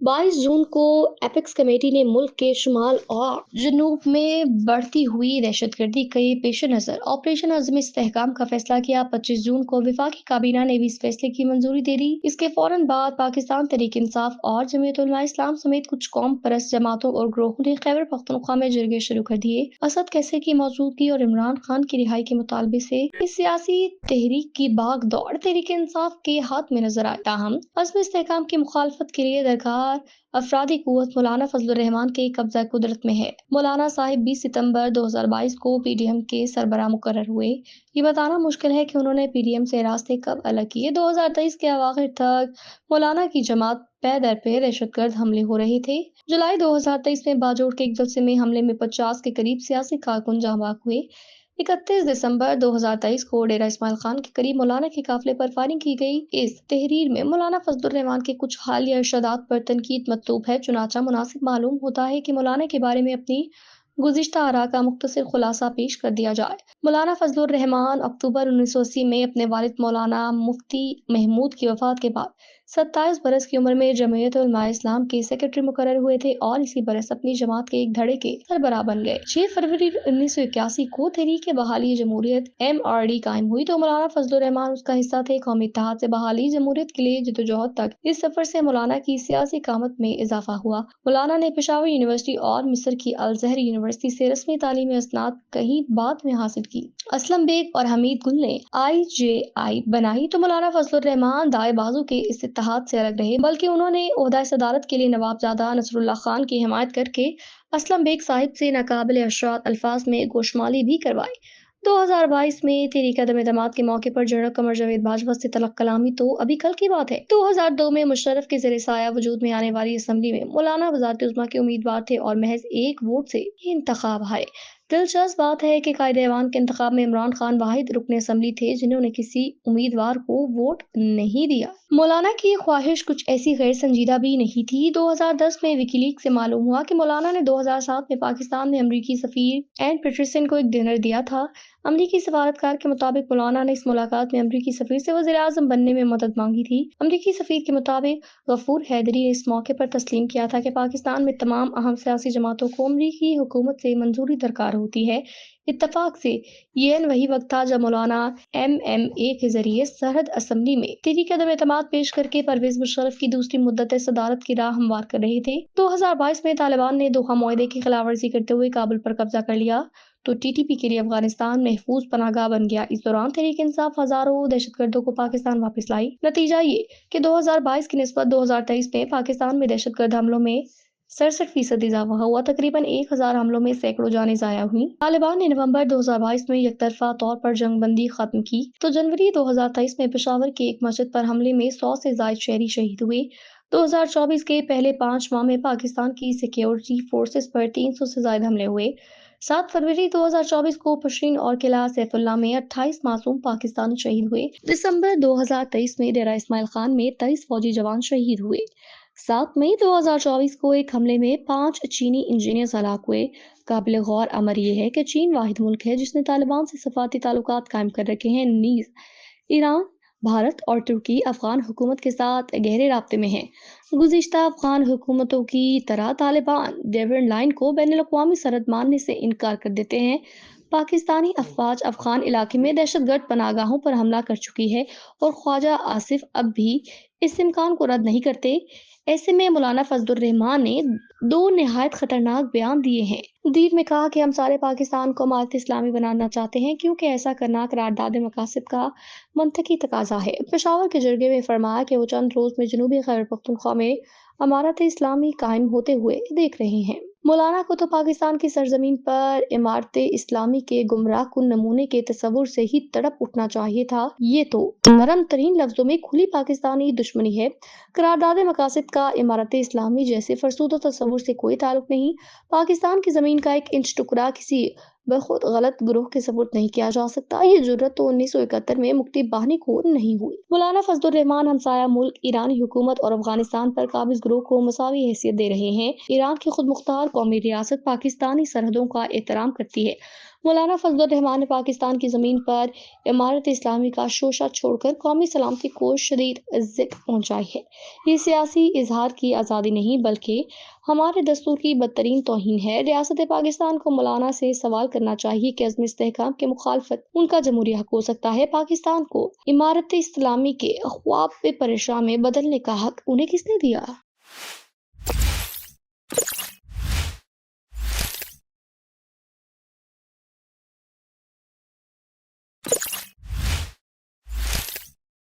22 जून को apex committee ने मुल्क के शुमाल और जनूब में बढ़ती हुई दहशतगर्दी के पेश नज़र ऑपरेशन अज़म इस्तेहकाम का फैसला किया। 25 जून को वफाकी काबीना ने भी इस फैसले की मंजूरी दे दी। इसके फौरन बाद पाकिस्तान तहरीक इंसाफ और जमीयत उलमा इस्लाम समेत कुछ कौम परस्त जमातों और ग्रोहों ने खैबर पख्तूनख्वा में जरगे शुरू कर दिए। असद कैसे की मौजूदगी और इमरान खान की रिहाई के मुतालबे से इस सियासी तहरीक की भाग दौड़ तहरीक इंसाफ के हाथ में नजर आए। ताहम अज़्म इस्तेहकाम की मुखालफत के लिए दरकार अफरादी कुव्वत मौलाना फजलुर रहमान के कब्जा कुदरत में है। मौलाना साहिब 20 सितंबर 2022 को पीडीएम के सरबराह मुकर्रर हुए। ये बताना मुश्किल है कि उन्होंने पीडीएम से रास्ते कब अलग किए। 2023 के अवाखिर तक मौलाना की जमात पे दर पे दहशतगर्द हमले हो रहे थे। जुलाई 2023 में बाजोड़ के एक जलसे में हमले में 50 के करीब सियासी कारकुन जाँ बाग हुए। 31 दिसंबर 2023 को डेरा इस्माइल खान के करीब मौलाना के काफिले पर फायरिंग की गई। इस तहरीर में मौलाना फजलुर रहमान के कुछ हालिया इरशादात पर तनकीद मतलूब है। चुनाचा मुनासिब मालूम होता है कि मौलाना के बारे में अपनी गुज़िश्ता आरा का मुख्तसर खुलासा पेश कर दिया जाए। मौलाना फजलुर रहमान अक्टूबर 1980 में अपने वालिद मौलाना मुफ्ती महमूद की वफात के बाद 27 बरस की उम्र में जमीयत उलमा इस्लाम के सेक्रेटरी मुकर्रर हुए थे और इसी बरस अपनी जमात के एक धड़े के सरबराह बन गए। 6 फरवरी 1981 को तहरीक बहाली जमहूरियत MRD कायम हुई तो मौलाना फजलुर रहमान उसका हिस्सा थे। कौमी इत्तेहाद से बहाली जमहूरियत के लिए जद्दोजहद तक इस सफर से मौलाना की सियासी कामत में इजाफा हुआ। मौलाना ने पेशावर यूनिवर्सिटी और मिस्र की अल-ज़हर यूनिवर्सिटी से रस्मी तालीमी असनाद कहीं बाद में हासिल की। असलम बेग और हमीद गुल ने IJI बनाई तो मौलाना फजलुर रहमान दाएं बाजू के इस इत्तेहाद से अलग रहे, बल्कि उन्होंने ओहदा सदारत के लिए नवाबजादा नसरुल्लाह खान की हिमायत करके असलम बेग साहिब से नाकाबिल अशरात अल्फाज में गोशमाली भी करवाई। 2022 में तहरीक अदम एतमाद के मौके पर जनरल कमर जावेद बाजवा से तलब कलामी तो अभी कल की बात है। 2002 में मुशर्रफ के ज़ेरे साया वजूद में आने वाली असम्बली में मौलाना वज़ारत उज़्मा के उम्मीदवार थे और महज एक वोट से ये इंतखाब हारे। दिलचस्प बात है कि कायदे ऐवान के इंतखाब में इमरान खान वाहिद रुकन असम्बली थे जिन्होंने किसी उम्मीदवार को वोट नहीं दिया। मौलाना की ख्वाहिश कुछ ऐसी गैर संजीदा भी नहीं थी। 2010 में विकीलीक्स से मालूम हुआ कि मौलाना ने 2007 में पाकिस्तान में अमरीकी सफीर एन पेटरसन को एक डिनर दिया था। अमरीकी सफारतकार के मुताबिक मौलाना ने इस मुलाकात में अमरीकी सफीर से वज़ीर आज़म बनने में मदद मांगी थी। अमरीकी सफीर के मुताबिक गफूर हैदरी ने इस मौके पर तस्लीम किया था कि पाकिस्तान में तमाम अहम सियासी जमातों को अमरीकी हुकूमत से मंजूरी दरकार होती है। इत्तफाक से ये वही वक्त था जब मौलाना MMA के जरिए सरहद असम्बली में तहरीक अदम एतमाद पेश करके परवेज मुशर्रफ की दूसरी मुद्दत सदारत की राह हमवार कर रहे थे। 2022 में तालिबान ने दोहा मुआहदे की खिलाफ वर्जी करते हुए काबुल पर कब्जा कर लिया तो TTP के लिए अफगानिस्तान महफूज पनाहगाह बन गया। इस दौरान तहरीक इंसाफ हजारों दहशतगर्दों को पाकिस्तान वापस लाई। नतीजा ये कि 2022 की निस्बत 2023 में पाकिस्तान में दहशतगर्द हमलों में 67% इजाफा हुआ। तकरीबन 1000 हमलों में सैकड़ों जानें जाया हुई। तालिबान ने नवंबर 2022 में यकतरफा तौर पर जंगबंदी खत्म की तो जनवरी 2023 में पेशावर के एक मस्जिद पर हमले में 100 से जायद शहरी शहीद हुए। 2024 के पहले 5 माह में पाकिस्तान की सिक्योरिटी फोर्सेस पर 300 से ज्यादा हमले हुए। 7 फरवरी 2024 को पशरीन और किला सैफुल्ला में 28 मासूम पाकिस्तानी शहीद हुए। दिसंबर 2023 में डेरा इस्माइल खान में 23 फौजी जवान शहीद हुए। 7 मई 2024 को एक हमले में 5 चीनी इंजीनियर्स हलाक हुए। काबिल गौर अमर यह है कि चीन वाहिद मुल्क है जिसने तालिबान से सफारती ताल्लुकात कायम कर रखे हैं। नीज ईरान, भारत और तुर्की अफगान हुकूमत के साथ गहरे राब्ते में है। गुज़िश्ता अफगान हुकूमतों की तरह तालिबान डेविड लाइन को बैनुल-अक़वामी सरहद मानने से इनकार कर देते हैं। पाकिस्तानी अफवाज अफगान इलाके में दहशतगर्द पनाहगाहों पर हमला कर चुकी है और ख्वाजा आसिफ अब भी इस इम्कान को रद्द नहीं करते। ऐसे में मौलाना फजलुर रहमान ने 2 निहायत खतरनाक बयान दिए हैं। दीर में कहा कि हम सारे पाकिस्तान को अमारत इस्लामी बनाना चाहते हैं क्योंकि ऐसा करना करारदाद मकासद का मंतकी तकाजा है। पेशावर के जरगे में फरमाया कि वो चंद रोज में जनूबी खैबर पख्तूनख्वा में अमारत इस्लामी कायम होते हुए देख रहे हैं। मौलाना को तो पाकिस्तान की सरजमीन पर इमारत इस्लामी के गुमराह कुन नमूने के तस्वुर से ही तड़प उठना चाहिए था। ये तो नरम तरीन लफ्जों में खुली पाकिस्तानी दुश्मनी है। करारदाद मकासद का इमारत इस्लामी जैसे फरसूदा तस्वुर से कोई ताल्लुक नहीं। पाकिस्तान की जमीन का एक इंच टुकड़ा किसी बहुत गलत ग्रोह के सबूत नहीं किया जा सकता। ये जुर्रत तो 1971 में मुक्ति बाहनी को नहीं हुई। मौलाना फजलुर रहमान हमसाया मुल्क ईरानी हुकूमत और अफगानिस्तान पर काबिज ग्रोह को मसावी हैसियत दे रहे हैं। ईरान की खुद मुख्तार कौमी रियासत पाकिस्तानी सरहदों का एहतराम करती है। مولانا فضل الرحمان نے پاکستان کی زمین پر عمارت اسلامی کا شوشہ چھوڑ کر قومی سلامتی کو شدید اذیت پہنچائی ہے۔ یہ سیاسی اظہار کی آزادی نہیں بلکہ ہمارے دستور کی بدترین توہین ہے۔ ریاست پاکستان کو مولانا سے سوال کرنا چاہیے کہ عزم استحکام کے مخالفت ان کا جمہوری حق ہو سکتا ہے۔ پاکستان کو عمارت اسلامی کے خواب پریشاں میں بدلنے کا حق انہیں کس نے دیا؟